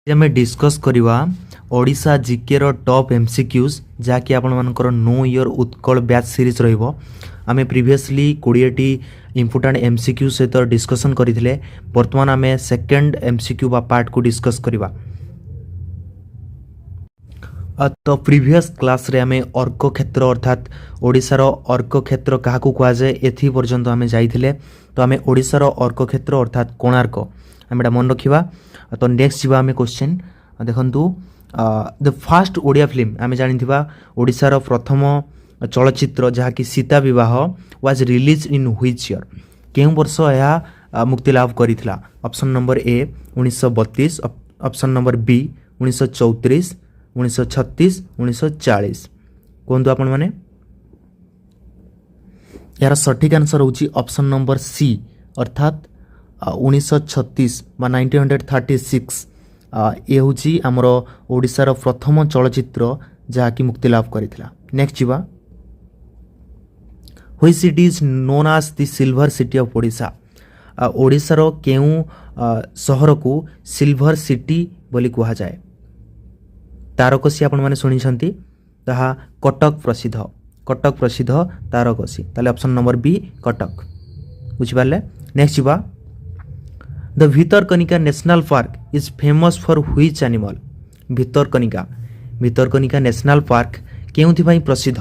आम डिस्कस करवा ओडिशा जीके रो टॉप एमसीक्यूज जहाँकि आपण मानकर नो ईयर उत्कल बैच सीरीज रहिबो। आमे प्रीवियसली 20टी इंपोर्टेंट एमसीक्यू सहित डिस्कशन करथिले। वर्तमान आमे सेकंड एमसीक्यू बा पार्ट को डिस्कस करवा। तो प्रीवियस क्लास रे आमे अर्क क्षेत्र अर्थात ओडिशा रो अर्क क्षेत्र काहाकू कुआ जाय एथि पर्यंत आमे जाइथिले। तो आमे ओडिशा रो अर्क क्षेत्र अर्थात कोणार्क आमे मन रखिबा। तो नेक्स्ट जीवा आमे क्वेश्चन देखंतु द फर्स्ट ओडिया फिल्म आमे जानिथिबा ओडिशा रो प्रथम चलचित्र जहाँकि Sita Bibaha was release in which year केउ वर्ष यह मुक्ति लाभ करिथिला। Option number A 1932, option number B 1934, 1936, 1940। कहतु आपण माने यार सठिक आंसर होची ऑप्शन नंबर सी अर्थात 1936 बा 1936 ये हूँ आमर ओडिशार प्रथम चलचित्र जहाँकि मुक्ति लाभ करिथिला। नेक्स्ट जीवा which city is known as the silver city of Odisha. ओडिशार केउ सहर को सिल्वर सिटी बोली कहा जाए। तारकसी आपण माने सुनिछंती ताहा कटक प्रसिद्ध तारकसी। ताले ऑप्शन नंबर बी कटक बुझि पारले। नेक्स्ट जीवा the Bhitarkanika national park is famous for which animal. Bhitarkanika national park केउथि पई प्रसिद्ध।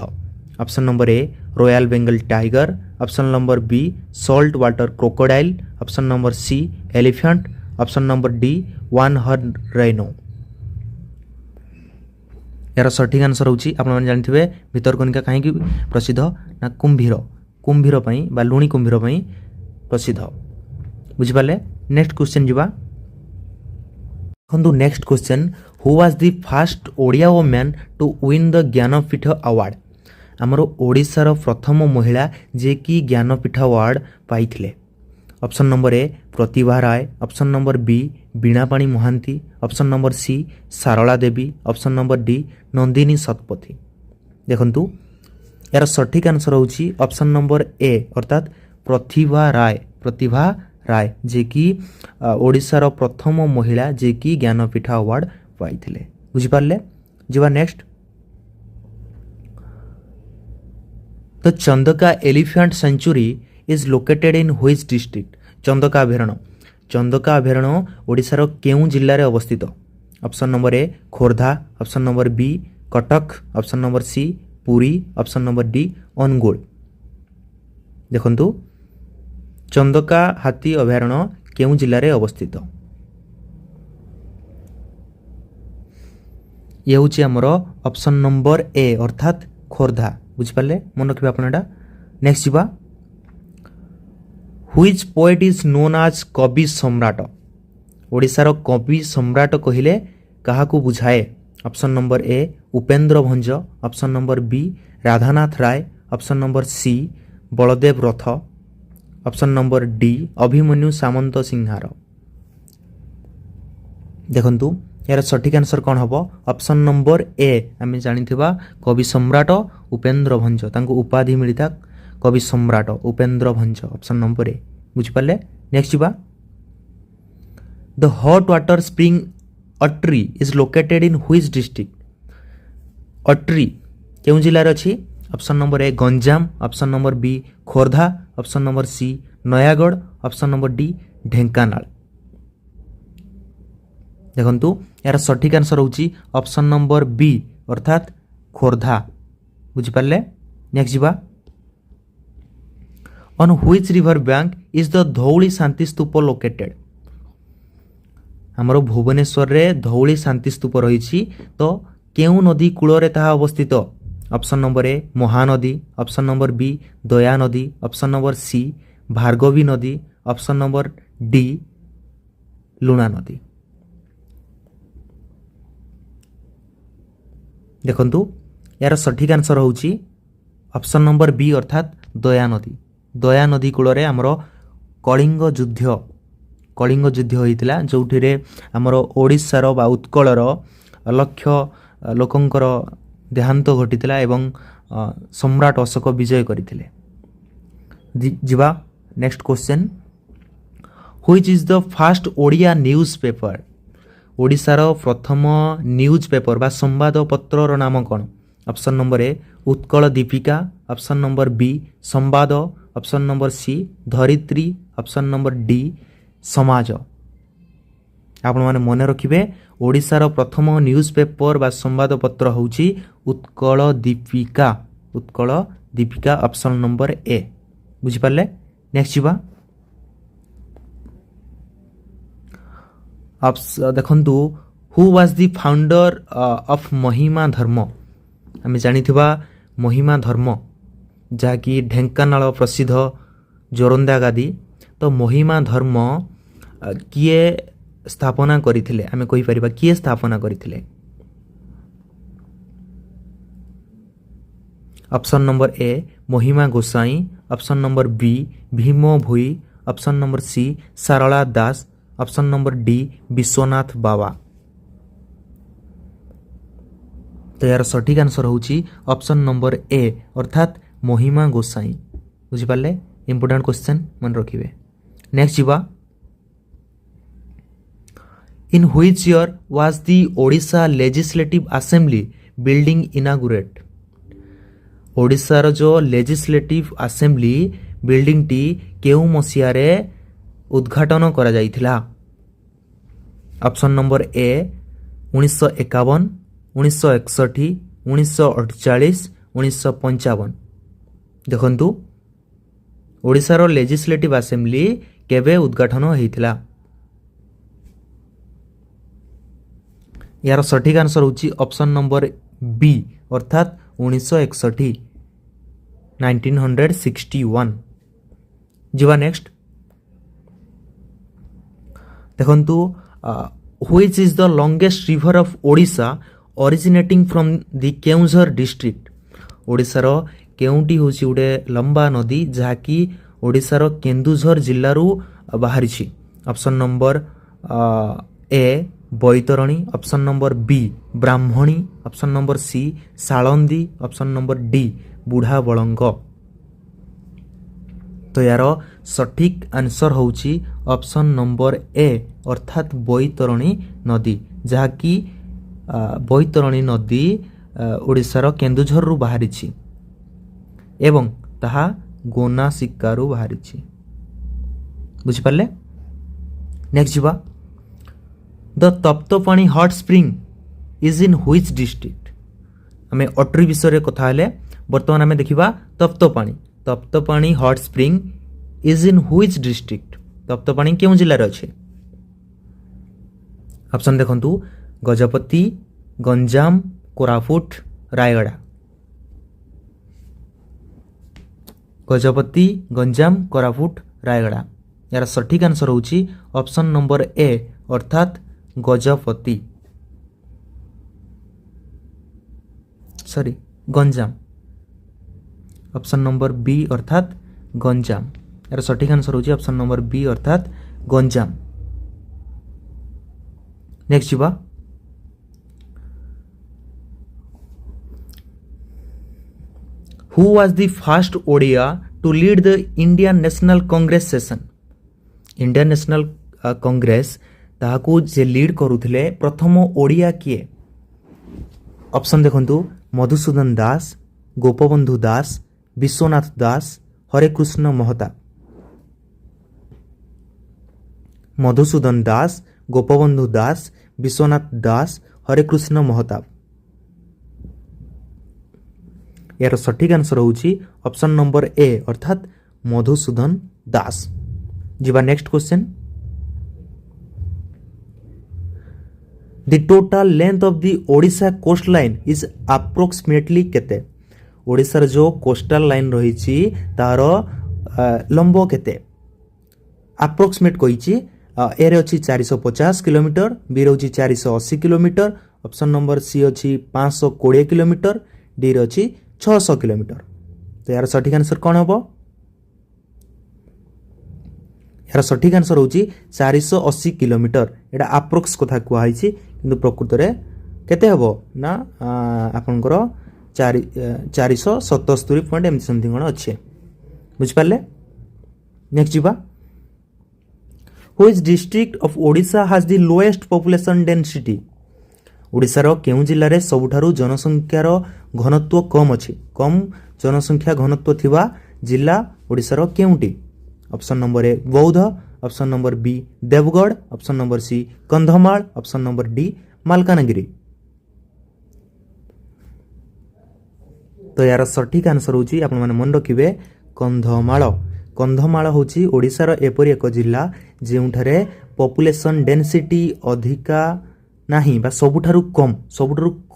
Option number A royal Bengal tiger, option number B salt water crocodile, option number C elephant, option number D one horn rhino. यार सठिक answer होची आपण माने जानिथिबे भितरकनिका काहेकि प्रसिद्ध ना कुंभीर पई बा लुणी कुंभीर पई प्रसिद्ध बुझि पाले। नेक्स्ट क्वेश्चन जीवा देखंतु next question who was the first Odia women to win the Jnanpith award. आमर ओडिशार प्रथम महिला जे कि ज्ञानपीठ अवार्ड पाइथिले। Option number A Pratibha Ray, option number B Binapani Mohanty, option number C Sarala Devi, option number D Nandini Satpathy. देखंतु यार सठिक आंसर होची ऑप्शन नंबर ए अर्थात प्रतिभा राय जे कि ओडिशार प्रथम महिला जे कि ज्ञानपीठ अवार्ड पाइथिले बुझि पारले। जीवा next the Chandaka elephant sanctuary is located in which district. चंदका अभयारण्य ओडिशार केउ जिल्ला रे अवस्थित। Option number A Khordha, option number B Cuttack, option number C Puri, option number D Angul. देखंतु चंदका हाथी अभयारण्य केउ जिल्ला रे अवस्थित। ये हूँ आमर ऑप्शन नंबर ए अर्थात खोर्धा बुझिपारे मन रखिए आपटा। नेक्स्ट जीवा which poet is known as Kabi Samrat. ओडिशार कवि सम्राट कहिले काहाकू बुझाए। Option number A Upendra Bhanja, option number B Radhanath Ray, option number C Baladev Rath, option number D Abhimanyu Samanta Singhara. देखंतु यार सठिक आंसर कौन हम। ऑप्शन नंबर ए आम जानिथिबा कवि सम्राट उपेंद्र भंज तांको उपाधि मिलता कवि सम्राट Upendra Bhanja. Option number A बुझिपारे। नेक्स्ट जीवा the hot water spring Atri is located in which district. Atri केउ जिल्ला रे अछि। Option number A Ganjam, option number B Khordha, option number C Nayagarh, option number D Dhenkanal. देखंतु यार सठिक आंसर होची ऑप्शन नंबर बी अर्थात खोर्धा बुझिपारले। नेक्स्ट जीवा on which river bank is the Dhauli Shanti Stupa located. हमरो भुवनेश्वर रे धौली शांति स्तूप रही तो केउ नदी कूल रे ताहा अवस्थित। Option number A Mahanadi, option number B Daya नदी, ऑप्शन नंबर सी भार्गवी नदी, ऑप्शन नंबर डी लुणा नदी। देखंतु यार सठिक आंसर होची ऑप्शन नंबर बी अर्थात दया नदी कूल रे हमरो कलिंग युद्ध होइतिला जोठी रे हमरो ओडिशार बा उत्कलर लक्ष लोकंकर देहांत घटितिला एवं सम्राट अशोक विजय करथिले। जीवा next question which is the first Odia newspaper. ओडिशार प्रथम न्यूज पेपर बा संवादपत्रर नाम कौन? Option number A Utkal Dipika, option number B Sambad, option number C Dharitri, option number D Samaj. आपण माने मने रखिबे ओडिशार प्रथम न्यूज पेपर बा संवादपत्र होउची उत्कल दीपिका। उत्कल दीपिका ऑप्शन नंबर ए। बुझी पारले? नेक्स्ट जीवा देखंतु who was the founder of महिमा धर्म? आम जानिथिबा महिमा धर्म जहाँकि ढेंकानाल प्रसिद्ध जोरंदा गादी। तो महिमा धर्म किए स्थापना करिथिले? आमे कहि परिबा किए स्थापना करिथिले? ऑप्शन नंबर ए महिमा गोसाई, ऑप्शन नंबर बी भीम भोई, ऑप्शन नंबर सी सारला दास, ऑप्शन नंबर डी विश्वनाथ बाबा। तो यार सठिक आंसर होची ऑप्शन नंबर ए अर्थात महिमा गोसाई। बुझी पारले? इंपोर्टेंट क्वेश्चन मन रखिबे। नेक्स्ट जीवा in which year was the Odisha legislative assembly building inaugurate? ओडिशार जो लेजिस्लेटिव असेंबली बिल्डिंग टी केउ मसियारे उद्घाटन करा जाइथिला? ऑप्शन नंबर ए 1951, 1961, 1948, 1955। देखंतु ओडिशार लेजिस्लेटिव असेंबली केबे उद्घाटन होइथिला? यार सठिक आंसर होची ऑप्शन नंबर बी अर्थात 1961 1961। जीवा नेक्स्ट देखंतु which is the longest river of Odisha originating from the Keonjhar district? ओडिशार केउंटी होची उडे लंबा नदी जहाँकि ओडिशार केन्दुझर जिल्लारू बाहरिछि। Option number A Baitarani, option number B Brahmani, option number C Salandi, option number D Budha Balang. तो यार सठिक आंसर होची ऑप्शन नंबर ए अर्थात बैतरणी नदी जहाँकि बैतरणी नदी ओडिशार केन्दुझर रु बाहरिछि एवं ताहा गोनासिकारू बाहरिछि। बुझी पारले? नेक्स्ट जीवा the Taptapani hot spring is in which district? आमे अट्री विषय कथा हेले वर्तमान आमे देखिबा Taptapani. Taptapani hot spring is in which district? Taptapani केउ जिल्ला रे अछि? ऑप्शन देखंतु गजपति, गंजाम, कोरापुट, रायगड़ा। गजपति, गंजाम, कोरापुट, रायगड़ा। यार सठिक आंसर होची ऑप्शन नंबर ए अर्थात Gajapati Ganjam. Option number B अर्थात गंजाम। यार सठिक आंसर होची ऑप्शन नंबर बी अर्थात गंजाम। नेक्स्ट जीवा who was the first Odia to lead the Indian National Congress session? Indian National Congress ताहाकू जे लीड करुथिले प्रथम ओडिया किए? ऑप्शन देखंतु मधुसूदन दास, गोपबंधु दास, विश्वनाथ दास, हरेकृष्ण महताब। मधुसूदन दास, गोपबंधु दास, विश्वनाथ दास, हरेकृष्ण महताब। यार सठिक आंसर होची ऑप्शन नंबर ए अर्थात मधुसूदन दास। जीवा next question the total length of the Odisha coast line is approximately केते? ओडिशार जो कोस्टल लाइन रही तार लंब केते? अप्रोक्सीमेट कहिछि ए रे अछि 450 किलोमीटर, बी रे अछि 480 किलोमीटर, ऑप्शन नंबर सी अछि 520 किलोमीटर, डी रे अछि 600 किलोमीटर। तो यार सठिक आंसर कौन हम? यार सठिक आंसर होची 480 किलोमीटर। एटा अप्रोक्स कथा कुआई छी किंतु प्रकृत रे केते हबो ना आपनकर 477 पॉइंट एम समथिंग गण अच्छे। बुझ पारले? नेक्स्ट जीवा Which district of Odisha has the lowest population density? ओडिशार केउं जिल्ला रे सबुठारु जनसंख्यार घनत्व कम अछि कम जनसंख्या घनत्व थिबा जिल्ला ओडिशार केउंटी option number A Boudh option number B Deogarh option number C Kandhamal option number D Malkangiri तो यार सठिक आंसर होची आपण माने मन रखिबे कंधमाल कंधमाल होची ओडिशार एपरि एक जिल्ला जेउठारे पॉपुलेशन डेंसिटी अधिका नाही बा सबुठारु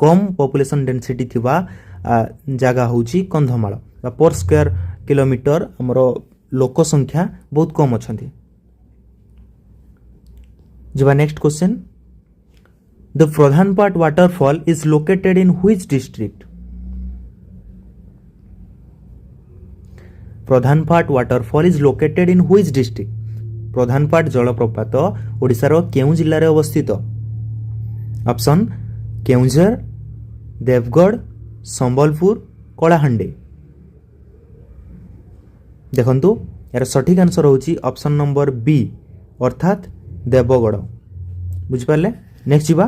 कम पॉपुलेशन डेंसिटी थिबा जगह होची कंधमाल बा पर स्क्वायर किलोमीटर हमरो लोक संख्या बहुत कम अछंती जबा next question the Pradhanpat waterfall is located in which district Pradhanpat waterfall is located in which district Pradhanpat जलप्रपात ओडिशार केउ जिल्ला रे अवस्थित ऑप्शन केउंझर देवगढ़ संबलपुर कलाहांडी देखंतु यार सठिक आंसर होची ऑप्शन नंबर बी अर्थात देवगढ़ बुझ पाले नेक्स्ट जीवा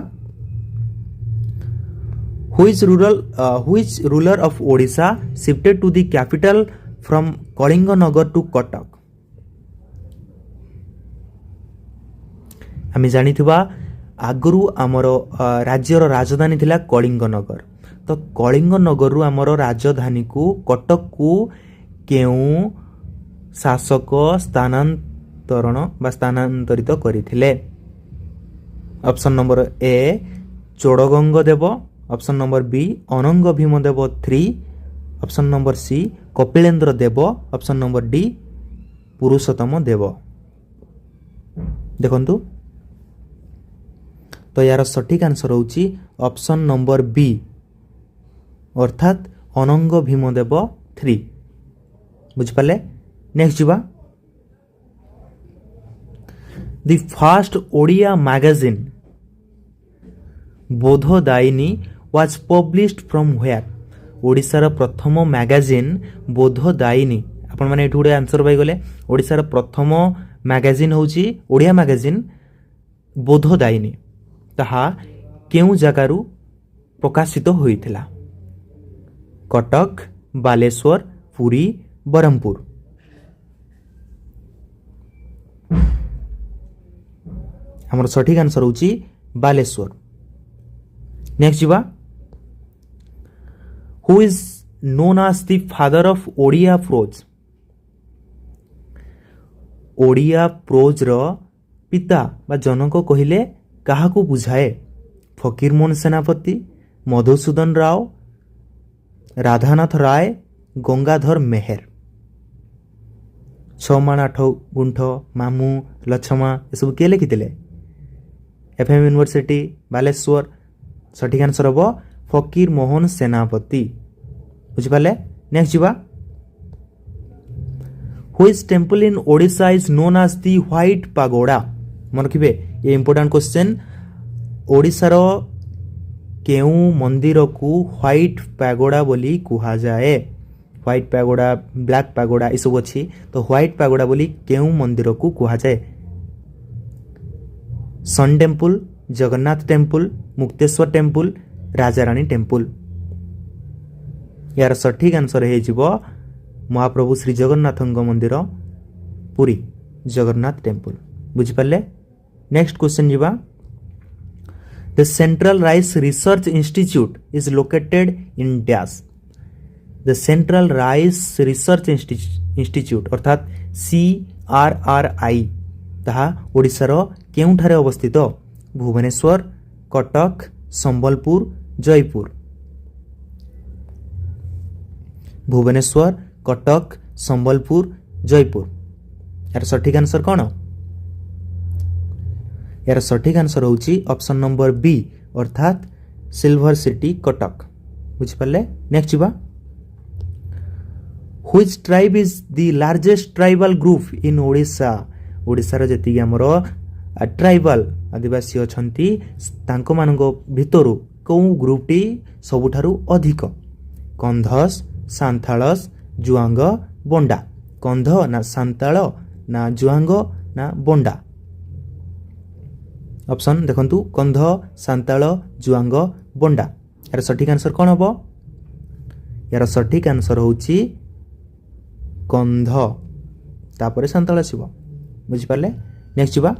which ruler of Odisha shifted to the capital from Kalinganagar to Cuttack आमी जानिथिबा आगरू आमर राज्यर राजधानी थिला कलिंगनगर तो कलिंगनगर रु आमर राजधानी को कटक को केउ शासक स्थानांतरण बा स्थानांतरित करिथिले option number A Chodaganga Deva option number B Ananga Bhimadeva 3 option number C Kapilendra Deva option number D Purushottam Deva देखंतु तो यार सठिक आंसर होची ऑप्शन नंबर बी अर्थात अनंग भीमदेव 3 बुझ पाले नेक्स्ट जीवा the first Odia magazine Bodhadayini was published from where ओडिशार प्रथम मैगजीन बोधदायिनी आपण माने एठु आंसर पाई गले ओडिशार प्रथम मैगजीन होची ओडिया मैगजीन बोधदायिनी ताहा केउ जगारु प्रकाशित होइथिला कटक बालेश्वर पुरी बरहमपुर हमर सठिक आंसर होची बालेश्वर नेक्स्ट जीवा who is known as the father of Odia prose Odia prose रो पिता बा जनक कहिले काहाकू बुझाए फकीरमोहन सेनापति मधुसूदन राव राधानाथ राय गंगाधर मेहर 6 माण 8 गुंठ मामू लछमा ये सब किए लिखिथिले एफएम यूनिवर्सिटी बालेश्वर सठिक आंसर हम फकीर मोहन सेनापति बुझिपाले नेक्स्ट जीवा which temple in Odisha is known as the white pagoda मन रखिबे ये इंपोर्टेंट क्वेश्चन ओडिशार केउ मंदिर को व्हाइट पैगोड़ा बोली कुहा जाए व्हाइट पैगोड़ा ब्लैक पैगोड़ा ये सब अच्छी तो व्हाइट पैगोड़ा बोली केउ मंदिर को कुहा जाए sun temple Jagannath temple Mukteswar temple Rajarani temple यार सठिक आंसर हो महाप्रभु श्री जगन्नाथ मंदिर पुरी जगन्नाथ टेम्पल बुझिपारे नेक्स्ट क्वेश्चन जीवा the central rice research institute is located in dash the central rice research institute अर्थात CRRI ताहा ओडिशार केउठारे अवस्थित भुवनेश्वर कटक संबलपुर जयपुर भुवनेश्वर कटक संबलपुर जयपुर यार सठिक आंसर कौन यार सठिक आंसर होची ऑप्शन नंबर बी अर्थात सिल्वर सिटी कटक बुझिपारे नेक्स्ट जीवा which tribe is the largest tribal group in Odisha ओडिशार जति हमर ट्राइबल आदिवासी अछंती तांको मानको भितरु को ग्रुपटी सबुठारु अधिक कंधस सांथालस जुआंग बोंडा कंध ना सांताल ना जुआंग ना बोंडा ऑप्शन देखंतु कंध सांताल जुआंग बंडा यार सठिक आंसर कौन हम यार सठिक आंसर होची कंध तापर सांताल आसब बुझिपारे नेक्स्ट जीवा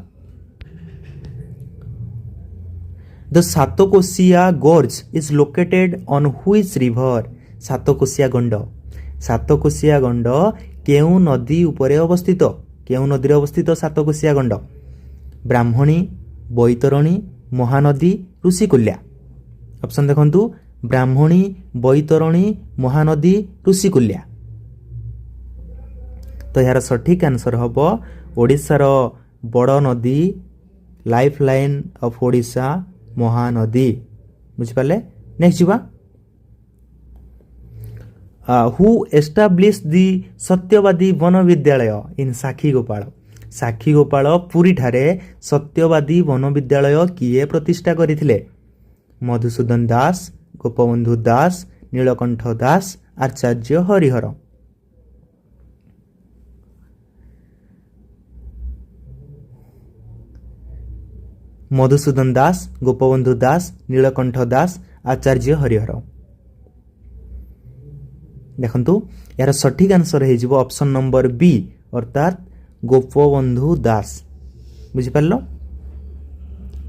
the Satkosia gorge is located on which river Satkosia गंड केउ नदी उपरे अवस्थित केउ नदी अवस्थित सातकोशिया गंड ब्राह्मणी बैतरणी महानदी ऋषिकुल्या ऑप्शन देखंतु ब्राह्मणी बैतरणी महानदी ऋषिकुल्या तो यार सठिक आंसर हम ओडिशार बड़ नदी life line of Odisha Mahanadi बुझिपारे नेक्स्ट जीवा who establish the Satyabadi Bana विद्यालय इन साक्षीगोपाल पुरी ठारे सत्यवादी वन विद्यालय किए प्रतिष्ठा करथिले मधुसूदन दास गोपबंधु दास नीलकंठ दास आचार्य हरिहर मधुसूदन दास गोपबंधु दास नीलकंठ दास आचार्य हरिहर देखंतु यार सठिक आंसर हो ऑप्शन नंबर बी अर्थात गोपबंधु दास बुझिपार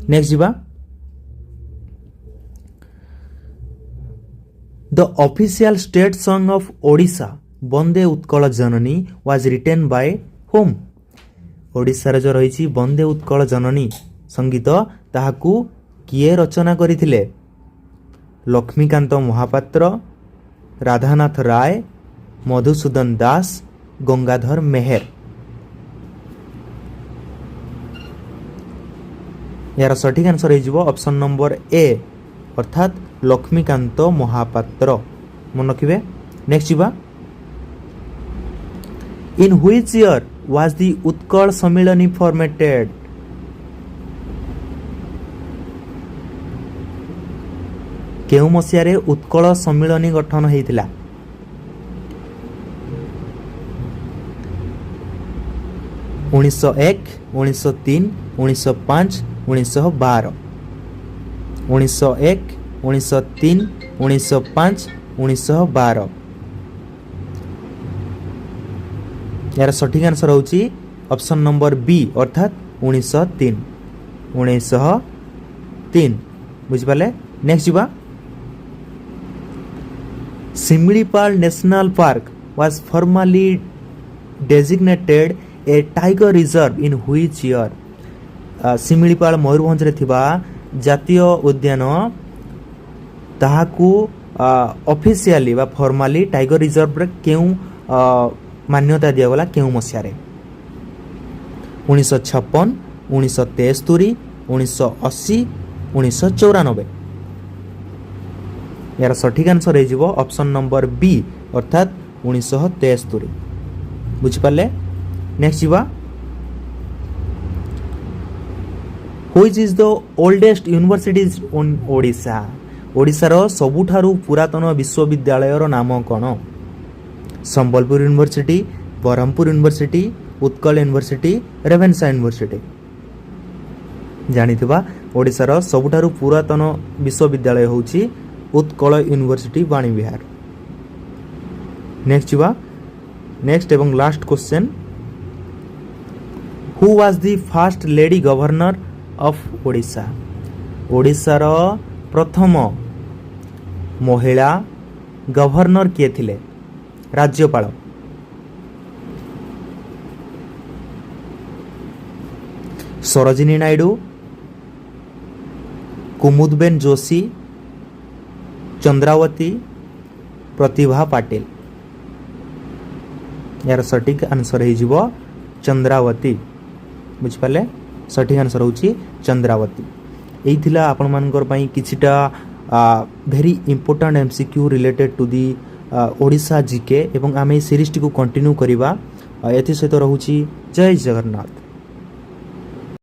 नेक्स्ट जीवा the official state song of Odisha Bande Utkala Janani was written by whom ओडिशार जो रही वंदे उत्कल जननी संगीत ताहाकू किए रचना करथिले लक्ष्मीकांत महापात्र राधानाथ राय मधुसूदन दास गंगाधर मेहर यार सठिक आंसर हो ऑप्शन नंबर ए अर्थात लक्ष्मीकांत महापात्र मन रखिए नेक्स्ट जीवा in which year was the Utkal Sammilani formatted केउ मसीहारे उत्कल सम्मिलनी गठन होता 1901 1903 1905 1912 1901 1903 1905 1912 यार सठिक आंसर होची ऑप्शन नंबर बी अर्थात 1903 बुझिपारे नेक्स्ट जीवा Similipal national park was formally designated A tiger reserve in which year Similipal Mayurbhanj रे थिबा जातीय उद्यान ताहाकू ऑफिशियली बा फॉर्मली टाइगर रिजर्व रे केउ मान्यता दिया गला केउ मसिया रे 1956 1973 1980 1994 यार सठिक आंसर हो ऑप्शन नंबर बी अर्थात 1973 बुझिपारे नेक्स्ट जीवा which is the oldest universities in Odisha ओडिशार सबुठारु पुरातन विश्वविद्यालय नाम कौन Sambalpur university Brahmapur university Utkal university Ravenshaw university जानिथिबा ओडिशार सबुठारु पुरातन विश्वविद्यालय होची उत्कल यूनिवर्सिटी वाणी विहार नेक्स्ट जीवा नेक्स्ट एवं last question who was the first lady governor of Odisha ओडिशार प्रथम महिला गवर्नर किए थिले राज्यपाल सरोजिनी नायडू कुमुदबेन जोशी चंद्रावती प्रतिभा पाटिल यार सठिक आंसर हो चंद्रावती बुझिपारे सठिक आंसर होची चंद्रावती यही थिला आपण मानकर पई किछिटा very important MCQ related to the Odisha GK एवं आमे सीरीज टी को कंटिन्यू करिबा एथि सहित रहूची जय जगन्नाथ।